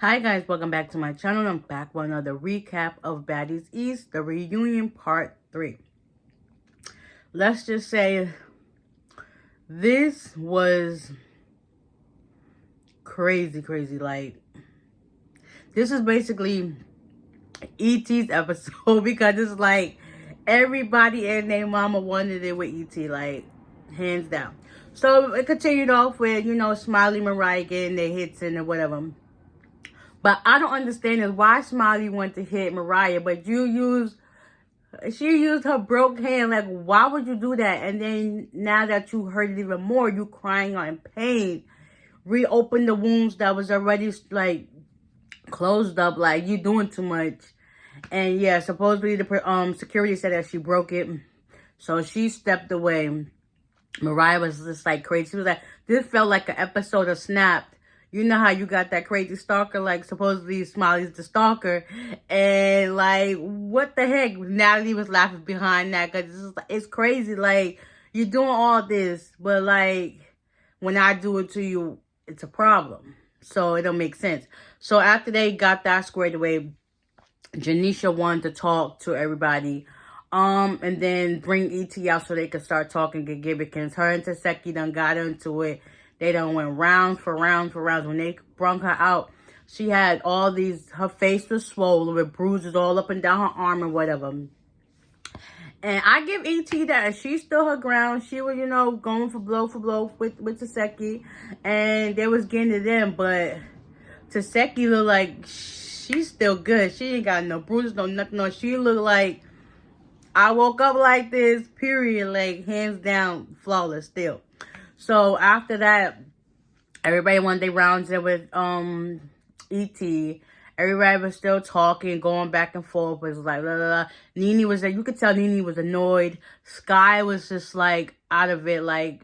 Hi guys, welcome back to my channel. I'm back with another recap of Baddies East, the reunion part 3. Let's just say this was crazy. Like, this is basically E.T.'s episode because it's like everybody and their mama wanted it with E.T., like, hands down. So it continued off with, Smiley, Mariah getting their hits and whatever. But I don't understand is why Smiley went to hit Mariah, but she used her broke hand. Like, why would you do that? And then now that you hurt it even more, you crying out in pain. Reopen the wounds that was already like closed up. Like, you doing too much. And yeah, supposedly the security said that she broke it, so she stepped away. Mariah was just like crazy. She was like, this felt like an episode of Snapped. You know how you got that crazy stalker, like supposedly Smiley's the stalker. And like, what the heck? Natalie was laughing behind that because it's crazy. Like, you're doing all this, but like, when I do it to you, it's a problem. So it don't make sense. So after they got that squared away, Janisha wanted to talk to everybody. And then bring E.T. out so they could start talking to Gibbikins. Her and Taseki done got into it. They done went round for round. When they brung her out, she had all these, her face was swollen with bruises all up and down her arm and whatever. And I give E.T. that. She stood her ground. She was, going for blow with Taseki. And they was getting to them. But Taseki looked like she's still good. She ain't got no bruises, no nothing. No, she looked like, I woke up like this, period. Like, hands down, flawless still. So after that, everybody wanted their rounds in with E.T. Everybody was still talking, going back and forth. It was like, blah, blah, blah. Nene was there. You could tell Nene was annoyed. Sky was just like out of it. Like,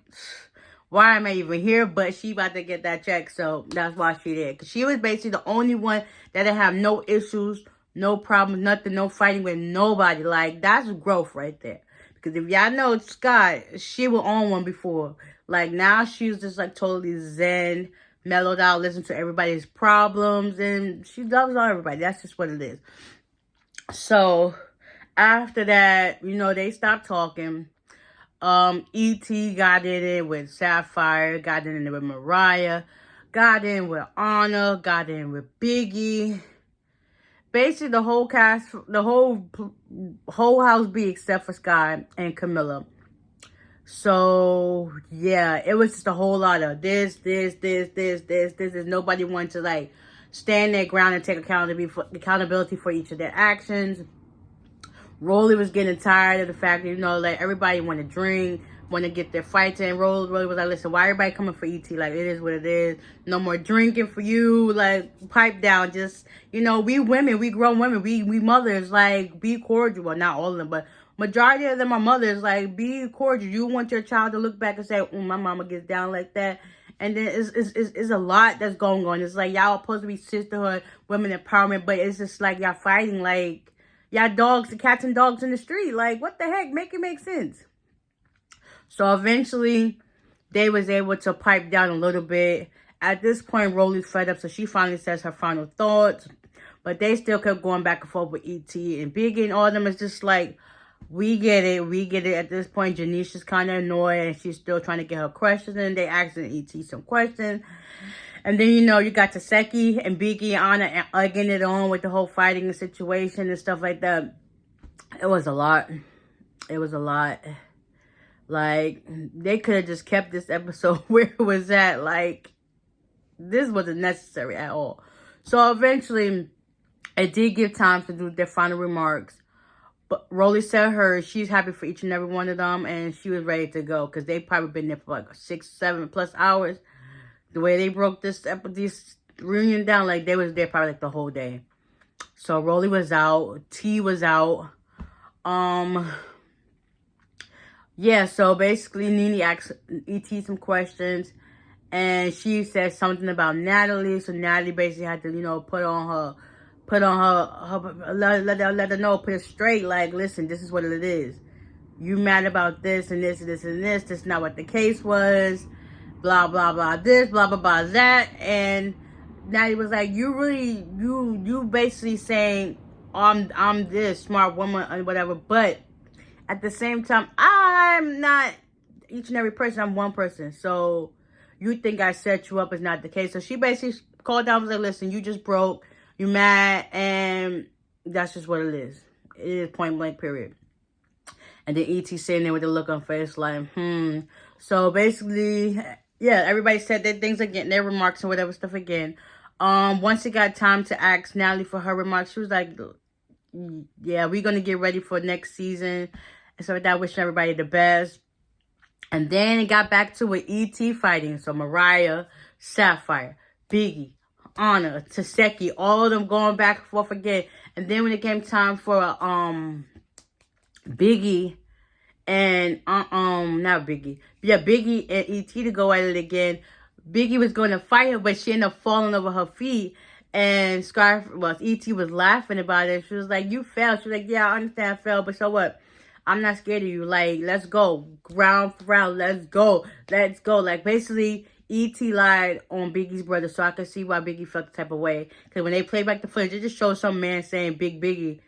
why am I even here? But she about to get that check. So that's why she did. Because she was basically the only one that didn't have no issues, no problems, nothing, no fighting with nobody. Like, that's growth right there. Because if y'all know Sky, she was on one before. Like, now she's just, like, totally zen, mellowed out, listen to everybody's problems, and she loves everybody. That's just what it is. So, after that, they stopped talking. E.T. got in it with Sapphire, got in it with Mariah, got in with Anna, got in with Biggie. Basically, the whole cast, the whole house be except for Sky and Camilla. So, yeah, it was just a whole lot of this. Nobody wanted to, like, stand their ground and take accountability for each of their actions. Rolly was getting tired of the fact that, like, everybody want to drink, want to get their fights in. Rolly was like, listen, why everybody coming for E.T.? Like, it is what it is. No more drinking for you. Like, pipe down. Just, we women, we grown women, we mothers. Like, be cordial. Well, not all of them, but majority of them are mothers. Like, be cordial. You want your child to look back and say, oh, my mama gets down like that. And then it's a lot that's going on. It's like, y'all supposed to be sisterhood, women empowerment, but it's just like y'all fighting like y'all dogs, the cats and dogs in the street. Like, what the heck? Make it make sense. So eventually, they was able to pipe down a little bit. At this point, Rolly's fed up, so she finally says her final thoughts. But they still kept going back and forth with E.T. and Biggie, and all of them is just like, we get it. At this point, Janisha's kind of annoyed, and she's still trying to get her questions in. They asking E.T. some questions. And then, you got Taseki and Biggie and Anna egging it on with the whole fighting situation and stuff like that. It was a lot. Like, they could have just kept this episode where it was at. Like, this wasn't necessary at all. So, eventually, it did give time to do their final remarks. But Rolly said she's happy for each and every one of them, and she was ready to go because they probably been there for like 6, 7+ hours. The way they broke this reunion down, like they was there probably like the whole day. So Rolly was out, T was out. Yeah, so basically Nene asked E.T. some questions, and she said something about Natalie. So Natalie basically had to, put on her, let her know, put it straight. Like, listen, this is what it is. You mad about this and this and this and this. This is not what the case was. Blah, blah, blah, this, blah, blah, blah, that. And Natty was like, you basically saying, I'm this smart woman and whatever, but at the same time, I'm not each and every person. I'm one person. So you think I set you up is not the case. So she basically called down and was like, listen, you just broke, you mad, and that's just what it is. It is point blank, period. And then E.T. sitting there with a look on face like, So basically, yeah, everybody said their things again, their remarks and whatever stuff again. Once it got time to ask Natalie for her remarks, she was like, yeah, we're going to get ready for next season. And so with that, wishing everybody the best. And then it got back to with E.T. fighting. So Mariah, Sapphire, Biggie, Anna, Taseki, all of them going back and forth again. And then when it came time for Biggie and not Biggie. Yeah, Biggie and E.T. to go at it again. Biggie was going to fight her, but she ended up falling over her feet. And E.T. was laughing about it. She was like, you fell. She was like, yeah, I understand I fell, but so what? I'm not scared of you. Like, let's go. Round for round. Let's go. Let's go. Like, basically, E.T. lied on Biggie's brother, so I could see why Biggie felt the type of way. Because when they played back the footage, it just showed some man saying Big Biggie.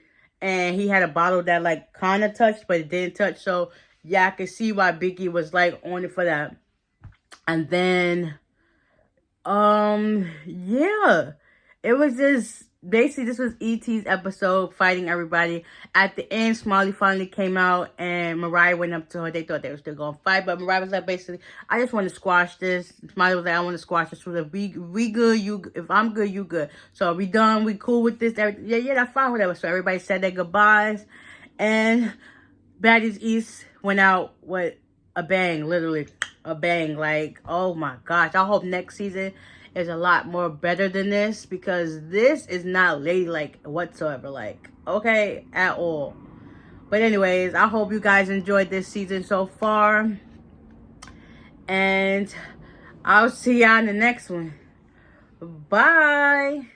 And he had a bottle that, like, kind of touched, but it didn't touch. So, yeah, I could see why Biggie was, like, on it for that. And then, yeah. It was just, basically, this was E.T.'s episode, fighting everybody. At the end, Smiley finally came out, and Mariah went up to her. They thought they were still going to fight, but Mariah was like, basically, I just want to squash this. Smiley was like, I want to squash this. If we good, if I'm good, you good. So, we done? We cool with this? Yeah, that's fine, whatever. So, everybody said their goodbyes, and Baddies East went out with a bang, literally a bang. Like, oh my gosh. I hope next season is a lot more better than this, because this is not ladylike whatsoever, like, okay, at all. But anyways, I hope you guys enjoyed this season so far, and I'll see y'all in the next one. Bye.